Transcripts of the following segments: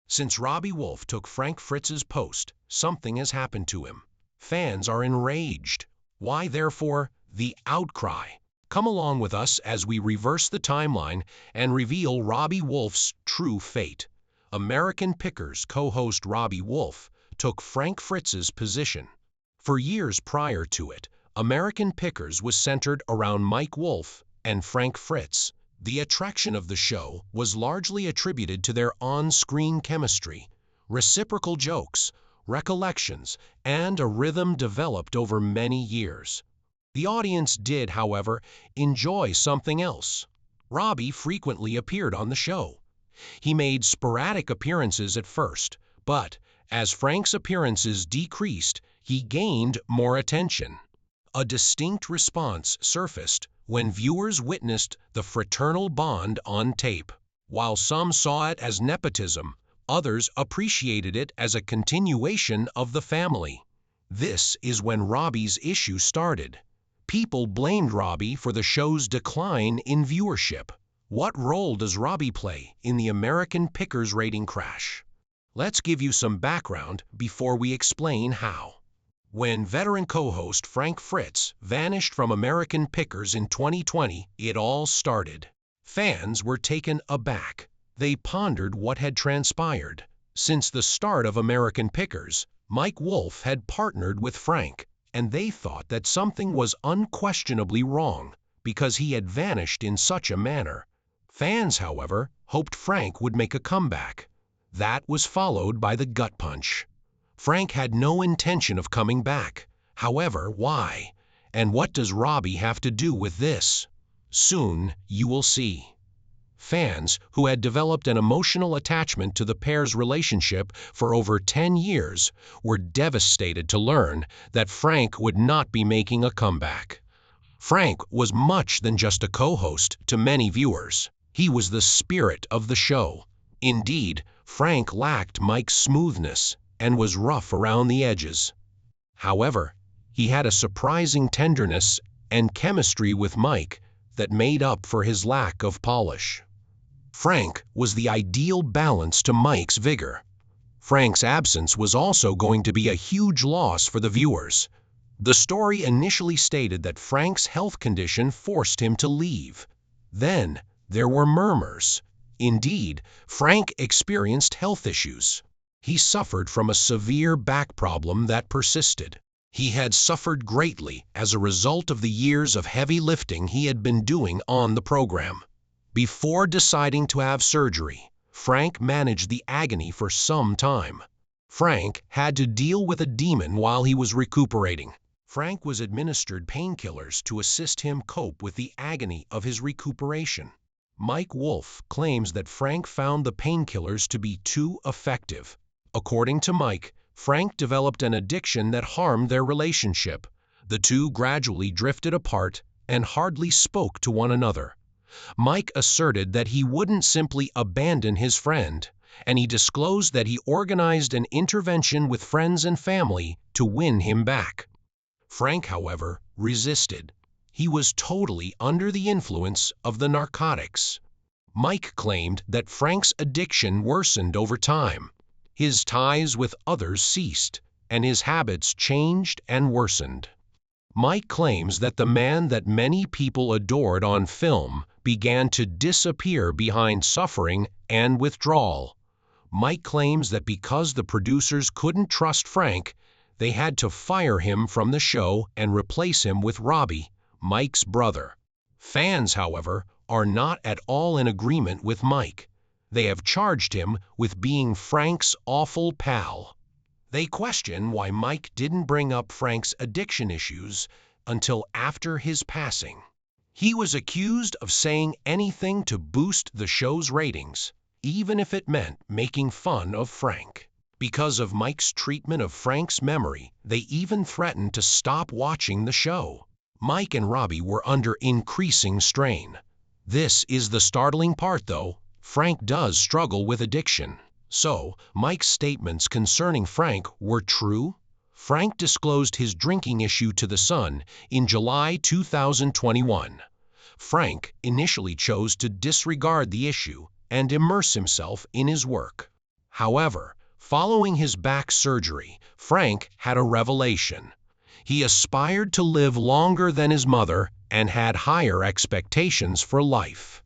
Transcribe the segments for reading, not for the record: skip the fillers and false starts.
Since Robbie Wolfe took Frank Fritz's post, something has happened to him. Fans are enraged. Why, therefore, the outcry? Come along with us as we reverse the timeline and reveal Robbie Wolfe's true fate. American Pickers co-host Robbie Wolfe took Frank Fritz's position. For years prior to it, American Pickers was centered around Mike Wolfe and Frank Fritz. The attraction of the show was largely attributed to their on-screen chemistry, reciprocal jokes, recollections, and a rhythm developed over many years. The audience did, however, enjoy something else. Robbie frequently appeared on the show. He made sporadic appearances at first, but as Frank's appearances decreased, he gained more attention. A distinct response surfaced when viewers witnessed the fraternal bond on tape. While some saw it as nepotism, others appreciated it as a continuation of the family. This is when Robbie's issue started. People blamed Robbie for the show's decline in viewership. What role does Robbie play in the American Pickers rating crash? Let's give you some background before we explain how. When veteran co-host Frank Fritz vanished from American Pickers in 2020, it all started. Fans were taken aback. They pondered what had transpired. Since the start of American Pickers, Mike Wolfe had partnered with Frank, and they thought that something was unquestionably wrong because he had vanished in such a manner. Fans, however, hoped Frank would make a comeback. That was followed by the gut punch. Frank had no intention of coming back. However, why? And what does Robbie have to do with this? Soon you will see. Fans, who had developed an emotional attachment to the pair's relationship for over 10 years, were devastated to learn that Frank would not be making a comeback. Frank was much than just a co-host to many viewers. He was the spirit of the show. Indeed, Frank lacked Mike's smoothness and was rough around the edges. However, he had a surprising tenderness and chemistry with Mike that made up for his lack of polish. Frank was the ideal balance to Mike's vigor. Frank's absence was also going to be a huge loss for the viewers. The story initially stated that Frank's health condition forced him to leave. Then, there were murmurs. Indeed, Frank experienced health issues. He suffered from a severe back problem that persisted. He had suffered greatly as a result of the years of heavy lifting he had been doing on the program. Before deciding to have surgery, Frank managed the agony for some time. Frank had to deal with a demon while he was recuperating. Frank was administered painkillers to assist him cope with the agony of his recuperation. Mike Wolfe claims that Frank found the painkillers to be too effective. According to Mike, Frank developed an addiction that harmed their relationship. The two gradually drifted apart and hardly spoke to one another. Mike asserted that he wouldn't simply abandon his friend, and he disclosed that he organized an intervention with friends and family to win him back. Frank, however, resisted. He was totally under the influence of the narcotics. Mike claimed that Frank's addiction worsened over time. His ties with others ceased, and his habits changed and worsened. Mike claims that the man that many people adored on film began to disappear behind suffering and withdrawal. Mike claims that because the producers couldn't trust Frank, they had to fire him from the show and replace him with Robbie, Mike's brother. Fans, however, are not at all in agreement with Mike. They have charged him with being Frank's awful pal. They question why Mike didn't bring up Frank's addiction issues until after his passing. He was accused of saying anything to boost the show's ratings, even if it meant making fun of Frank. Because of Mike's treatment of Frank's memory, they even threatened to stop watching the show. Mike and Robbie were under increasing strain. This is the startling part, though. Frank does struggle with addiction. So, Mike's statements concerning Frank were true? Frank disclosed his drinking issue to The Sun in July 2021. Frank initially chose to disregard the issue and immerse himself in his work. However, following his back surgery, Frank had a revelation. He aspired to live longer than his mother and had higher expectations for life.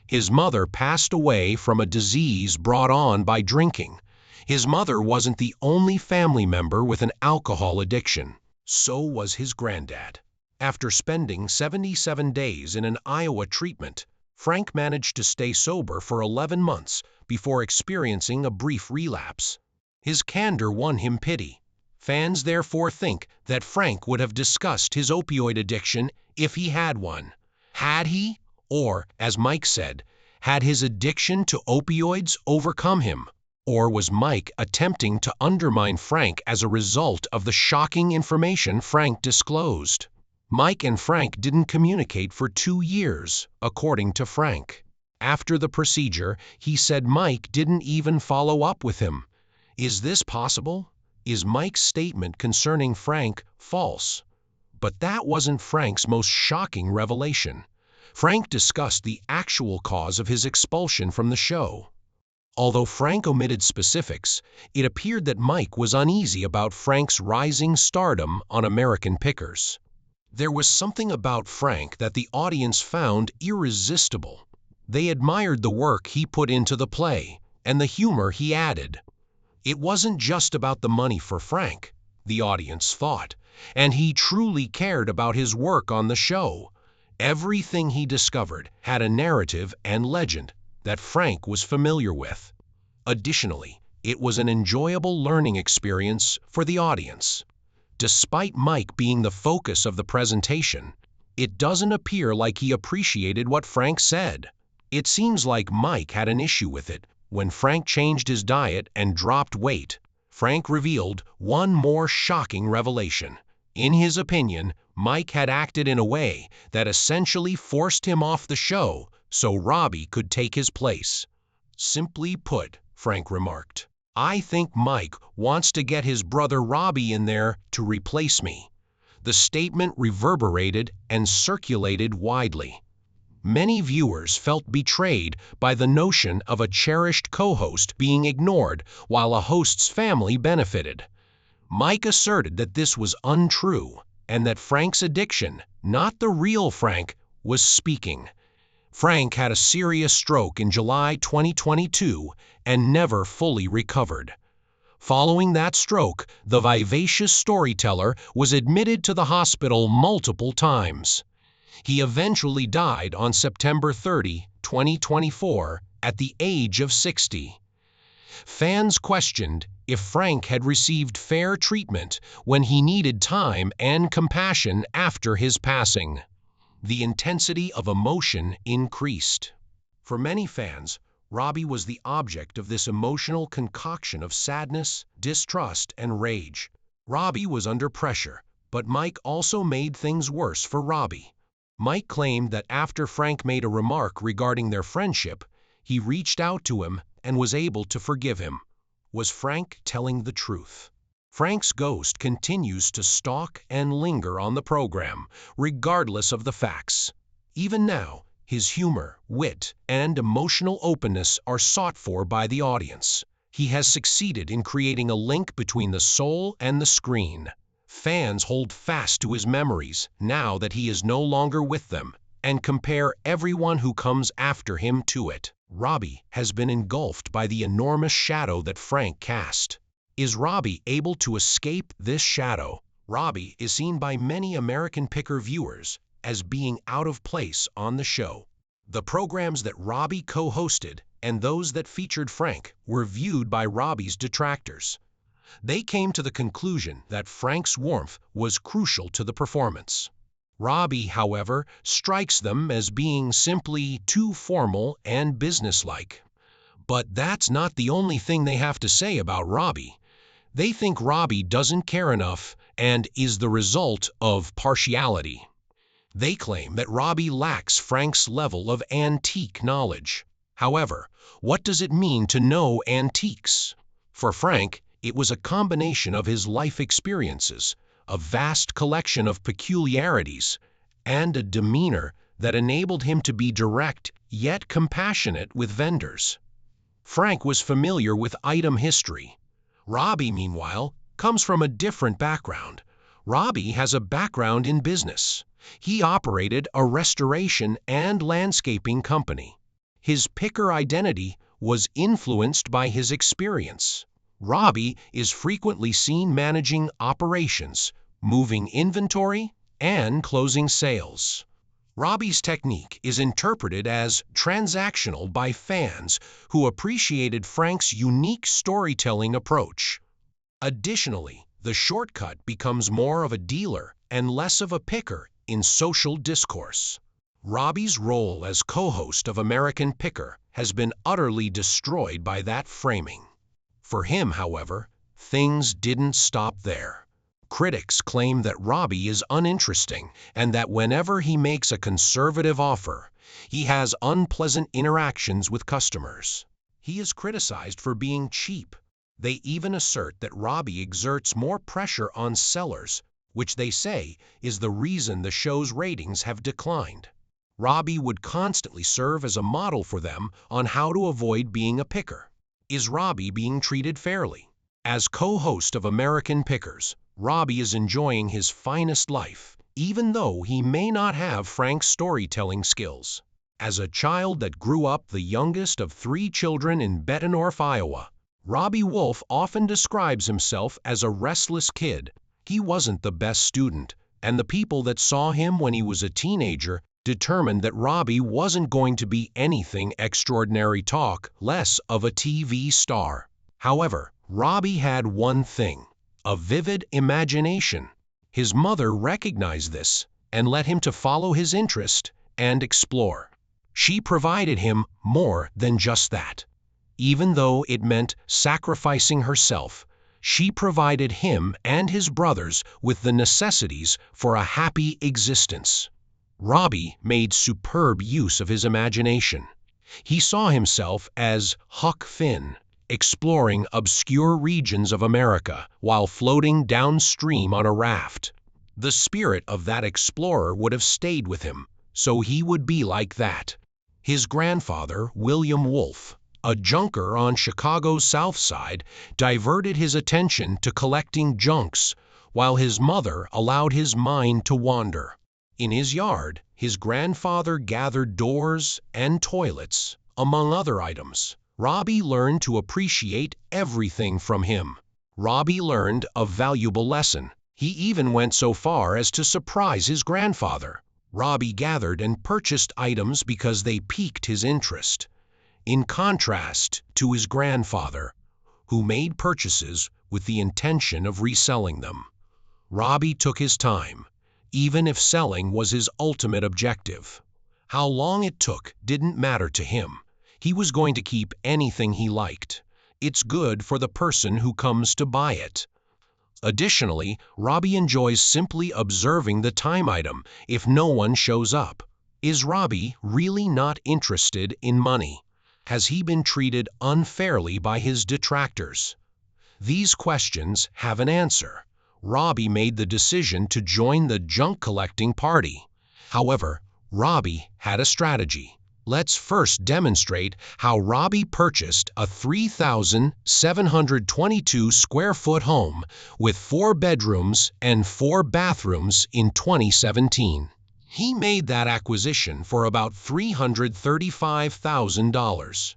His mother passed away from a disease brought on by drinking. His mother wasn't the only family member with an alcohol addiction. So was his granddad. After spending 77 days in an Iowa treatment, Frank managed to stay sober for 11 months before experiencing a brief relapse. His candor won him pity. Fans therefore think that Frank would have discussed his opioid addiction if he had one. Had he? Or, as Mike said, had his addiction to opioids overcome him? Or was Mike attempting to undermine Frank as a result of the shocking information Frank disclosed? Mike and Frank didn't communicate for 2 years, according to Frank. After the procedure, he said Mike didn't even follow up with him. Is this possible? Is Mike's statement concerning Frank false? But that wasn't Frank's most shocking revelation. Frank discussed the actual cause of his expulsion from the show. Although Frank omitted specifics, it appeared that Mike was uneasy about Frank's rising stardom on American Pickers. There was something about Frank that the audience found irresistible. They admired the work he put into the play and the humor he added. It wasn't just about the money for Frank, the audience thought, and he truly cared about his work on the show. Everything he discovered had a narrative and legend that Frank was familiar with. Additionally, it was an enjoyable learning experience for the audience. Despite Mike being the focus of the presentation, it doesn't appear like he appreciated what Frank said. It seems like Mike had an issue with it. When Frank changed his diet and dropped weight, Frank revealed one more shocking revelation. In his opinion, Mike had acted in a way that essentially forced him off the show so Robbie could take his place. Simply put, Frank remarked, I think Mike wants to get his brother Robbie in there to replace me. The statement reverberated and circulated widely. Many viewers felt betrayed by the notion of a cherished co-host being ignored while a host's family benefited. Mike asserted that this was untrue and that Frank's addiction, not the real Frank, was speaking. Frank had a serious stroke in July 2022 and never fully recovered. Following that stroke, the vivacious storyteller was admitted to the hospital multiple times. He eventually died on September 30, 2024, at the age of 60. Fans questioned if Frank had received fair treatment when he needed time and compassion after his passing. The intensity of emotion increased. For many fans, Robbie was the object of this emotional concoction of sadness, distrust, and rage. Robbie was under pressure, but Mike also made things worse for Robbie. Mike claimed that after Frank made a remark regarding their friendship, he reached out to him and was able to forgive him. Was Frank telling the truth? Frank's ghost continues to stalk and linger on the program, regardless of the facts. Even now, his humor, wit, and emotional openness are sought for by the audience. He has succeeded in creating a link between the soul and the screen. Fans hold fast to his memories now that he is no longer with them and compare everyone who comes after him to it. Robbie has been engulfed by the enormous shadow that Frank cast. Is Robbie able to escape this shadow? Robbie is seen by many American Picker viewers as being out of place on the show. The programs that Robbie co-hosted and those that featured Frank were viewed by Robbie's detractors. They came to the conclusion that Frank's warmth was crucial to the performance. Robbie, however, strikes them as being simply too formal and businesslike. But that's not the only thing they have to say about Robbie. They think Robbie doesn't care enough and is the result of partiality. They claim that Robbie lacks Frank's level of antique knowledge. However, what does it mean to know antiques? For Frank, it was a combination of his life experiences, a vast collection of peculiarities, and a demeanor that enabled him to be direct yet compassionate with vendors. Frank was familiar with item history. Robbie, meanwhile, comes from a different background. Robbie has a background in business. He operated a restoration and landscaping company. His picker identity was influenced by his experience. Robbie is frequently seen managing operations, moving inventory, and closing sales. Robbie's technique is interpreted as transactional by fans who appreciated Frank's unique storytelling approach. Additionally, the shortcut becomes more of a dealer and less of a picker in social discourse. Robbie's role as co-host of American Picker has been utterly destroyed by that framing. For him, however, things didn't stop there. Critics claim that Robbie is uninteresting and that whenever he makes a conservative offer, he has unpleasant interactions with customers. He is criticized for being cheap. They even assert that Robbie exerts more pressure on sellers, which they say is the reason the show's ratings have declined. Robbie would constantly serve as a model for them on how to avoid being a picker. Is Robbie being treated fairly? As co-host of American Pickers, Robbie is enjoying his finest life, even though he may not have Frank's storytelling skills. As a child that grew up the youngest of 3 children in Bettendorf, Iowa, Robbie Wolfe often describes himself as a restless kid. He wasn't the best student, and the people that saw him when he was a teenager determined that Robbie wasn't going to be anything extraordinary, talk less of a TV star. However, Robbie had one thing: a vivid imagination. His mother recognized this and let him to follow his interest and explore. She provided him more than just that. Even though it meant sacrificing herself, she provided him and his brothers with the necessities for a happy existence. Robbie made superb use of his imagination. He saw himself as Huck Finn, exploring obscure regions of America while floating downstream on a raft. The spirit of that explorer would have stayed with him, so he would be like that. His grandfather, William Wolfe, a junker on Chicago's South Side, diverted his attention to collecting junks, while his mother allowed his mind to wander. In his yard, his grandfather gathered doors and toilets, among other items. Robbie learned to appreciate everything from him. Robbie learned a valuable lesson. He even went so far as to surprise his grandfather. Robbie gathered and purchased items because they piqued his interest, in contrast to his grandfather, who made purchases with the intention of reselling them. Robbie took his time, even if selling was his ultimate objective. How long it took didn't matter to him. He was going to keep anything he liked. It's good for the person who comes to buy it. Additionally, Robbie enjoys simply observing the time item if no one shows up. Is Robbie really not interested in money? Has he been treated unfairly by his detractors? These questions have an answer. Robbie made the decision to join the junk collecting party. However, Robbie had a strategy. Let's first demonstrate how Robbie purchased a 3,722 square foot home with 4 bedrooms and 4 bathrooms in 2017. He made that acquisition for about $335,000.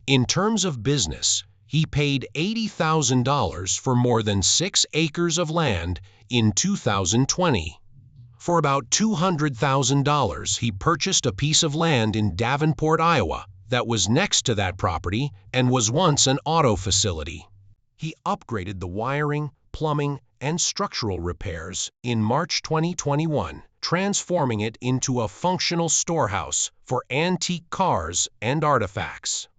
In terms of business, he paid $80,000 for more than 6 acres of land in 2020. For about $200,000, he purchased a piece of land in Davenport, Iowa, that was next to that property and was once an auto facility. He upgraded the wiring, plumbing, and structural repairs in March 2021, transforming it into a functional storehouse for antique cars and artifacts.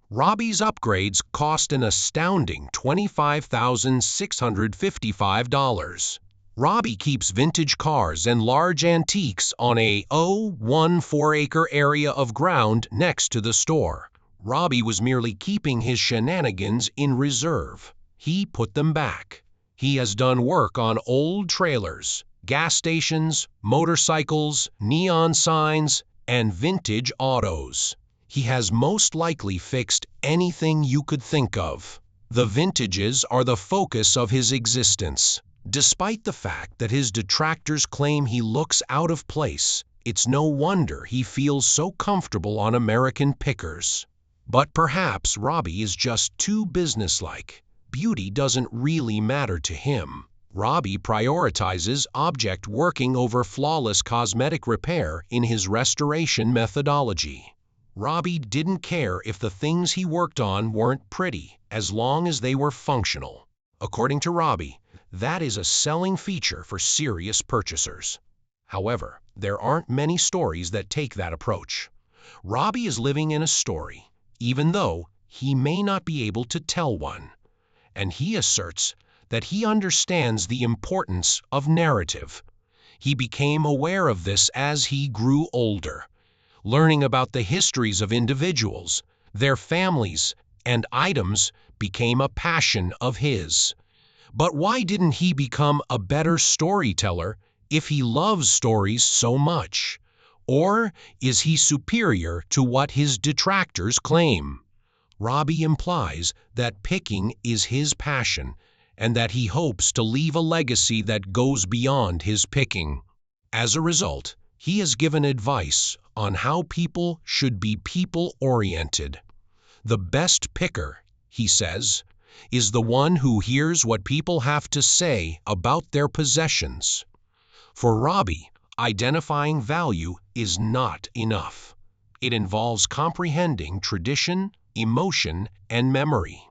Robbie's upgrades cost an astounding $25,655. Robbie keeps vintage cars and large antiques on a 0.14-acre area of ground next to the store. Robbie was merely keeping his shenanigans in reserve. He put them back. He has done work on old trailers, gas stations, motorcycles, neon signs, and vintage autos. He has most likely fixed anything you could think of. The vintages are the focus of his existence. Despite the fact that his detractors claim he looks out of place, it's no wonder he feels so comfortable on American pickers. But perhaps Robbie is just too businesslike. Beauty doesn't really matter to him. Robbie prioritizes object working over flawless cosmetic repair in his restoration methodology. Robbie didn't care if the things he worked on weren't pretty, as long as they were functional. According to Robbie, that is a selling feature for serious purchasers. However, there aren't many stories that take that approach. Robbie is living in a story, even though he may not be able to tell one. And he asserts that he understands the importance of narrative. He became aware of this as he grew older. Learning about the histories of individuals, their families, and items became a passion of his. But why didn't he become a better storyteller if he loves stories so much? Or is he superior to what his detractors claim? Robbie implies that picking is his passion and that he hopes to leave a legacy that goes beyond his picking. As a result, he has given advice on how people should be people-oriented. The best picker, he says, is the one who hears what people have to say about their possessions. For Robbie, identifying value is not enough. It involves comprehending tradition, emotion, and memory.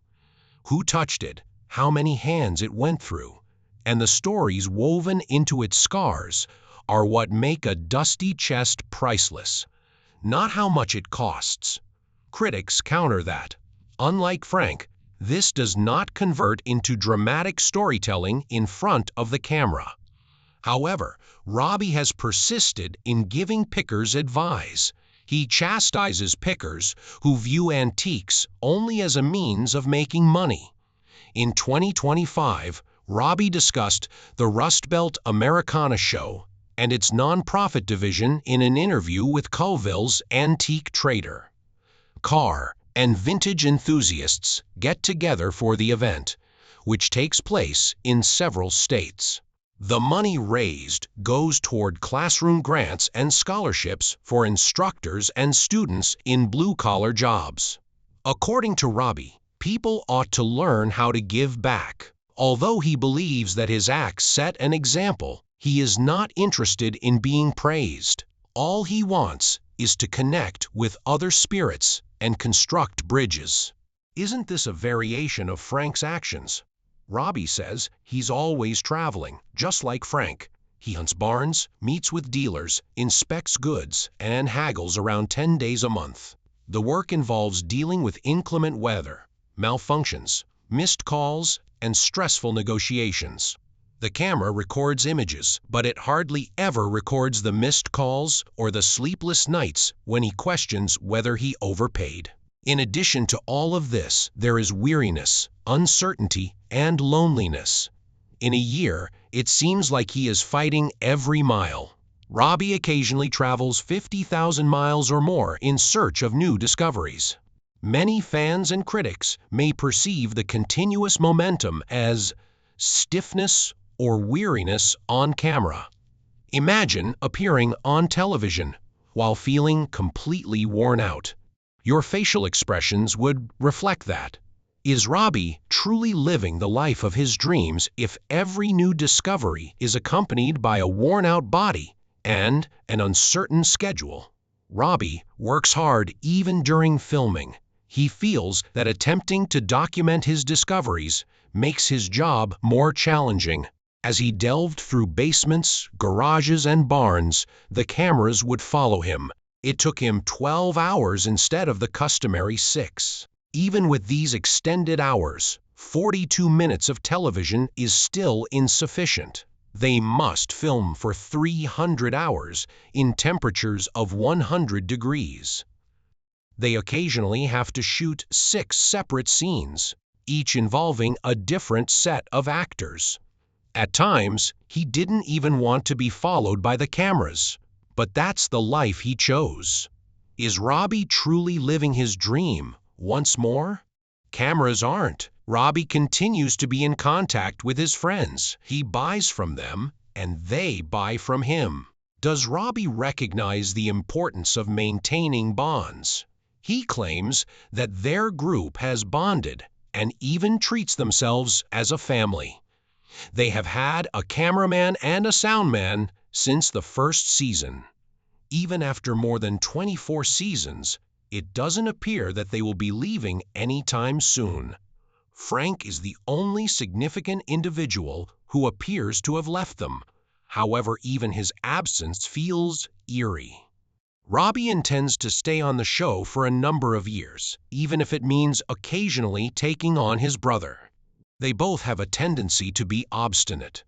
Who touched it, how many hands it went through, and the stories woven into its scars are what make a dusty chest priceless, not how much it costs. Critics counter that, unlike Frank, this does not convert into dramatic storytelling in front of the camera. However, Robbie has persisted in giving pickers advice. He chastises pickers who view antiques only as a means of making money. In 2025, Robbie discussed the Rust Belt Americana show and its nonprofit division in an interview with Colville's Antique Trader. Car and vintage enthusiasts get together for the event, which takes place in several states. The money raised goes toward classroom grants and scholarships for instructors and students in blue-collar jobs. According to Robbie, people ought to learn how to give back. Although he believes that his acts set an example, he is not interested in being praised. All he wants is to connect with other spirits and construct bridges. Isn't this a variation of Frank's actions? Robbie says he's always traveling, just like Frank. He hunts barns, meets with dealers, inspects goods, and haggles around 10 days a month. The work involves dealing with inclement weather, malfunctions, missed calls, and stressful negotiations. The camera records images, but it hardly ever records the missed calls or the sleepless nights when he questions whether he overpaid. In addition to all of this, there is weariness, uncertainty, and loneliness. In a year, it seems like he is fighting every mile. Robbie occasionally travels 50,000 miles or more in search of new discoveries. Many fans and critics may perceive the continuous momentum as stiffness or weariness on camera. Imagine appearing on television while feeling completely worn out. Your facial expressions would reflect that. Is Robbie truly living the life of his dreams if every new discovery is accompanied by a worn-out body and an uncertain schedule? Robbie works hard even during filming. He feels that attempting to document his discoveries makes his job more challenging. As he delved through basements, garages, and barns, the cameras would follow him. It took him 12 hours instead of the customary 6. Even with these extended hours, 42 minutes of television is still insufficient. They must film for 300 hours in temperatures of 100 degrees. They occasionally have to shoot 6 separate scenes, each involving a different set of actors. At times, he didn't even want to be followed by the cameras, but that's the life he chose. Is Robbie truly living his dream once more? Cameras aren't. Robbie continues to be in contact with his friends. He buys from them, and they buy from him. Does Robbie recognize the importance of maintaining bonds? He claims that their group has bonded and even treats themselves as a family. They have had a cameraman and a soundman since the first season. Even after more than 24 seasons, it doesn't appear that they will be leaving anytime soon. Frank is the only significant individual who appears to have left them. However, even his absence feels eerie. Robbie intends to stay on the show for a number of years, even if it means occasionally taking on his brother. They both have a tendency to be obstinate.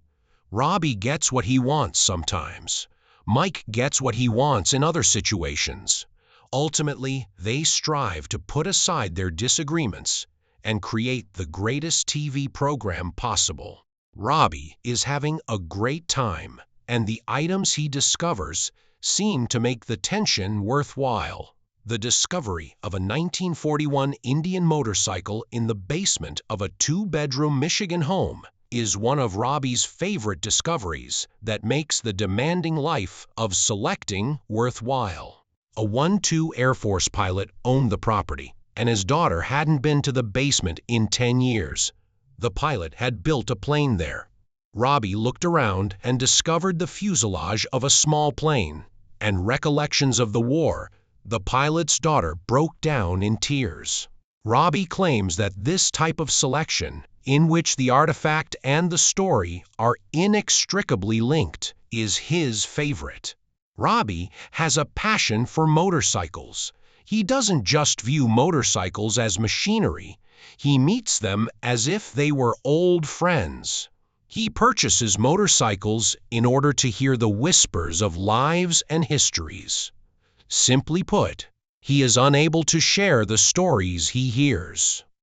Robbie gets what he wants sometimes. Mike gets what he wants in other situations. Ultimately, they strive to put aside their disagreements and create the greatest TV program possible. Robbie is having a great time, and the items he discovers seem to make the tension worthwhile. The discovery of a 1941 Indian motorcycle in the basement of a two-bedroom Michigan home is one of Robbie's favorite discoveries that makes the demanding life of selecting worthwhile. A 1-2 Air Force pilot owned the property, and his daughter hadn't been to the basement in 10 years. The pilot had built a plane there. Robbie looked around and discovered the fuselage of a small plane, and recollections of the war. The pilot's daughter broke down in tears. Robbie claims that this type of selection, in which the artifact and the story are inextricably linked, is his favorite. Robbie has a passion for motorcycles. He doesn't just view motorcycles as machinery. He meets them as if they were old friends. He purchases motorcycles in order to hear the whispers of lives and histories. Simply put, he is unable to share the stories he hears.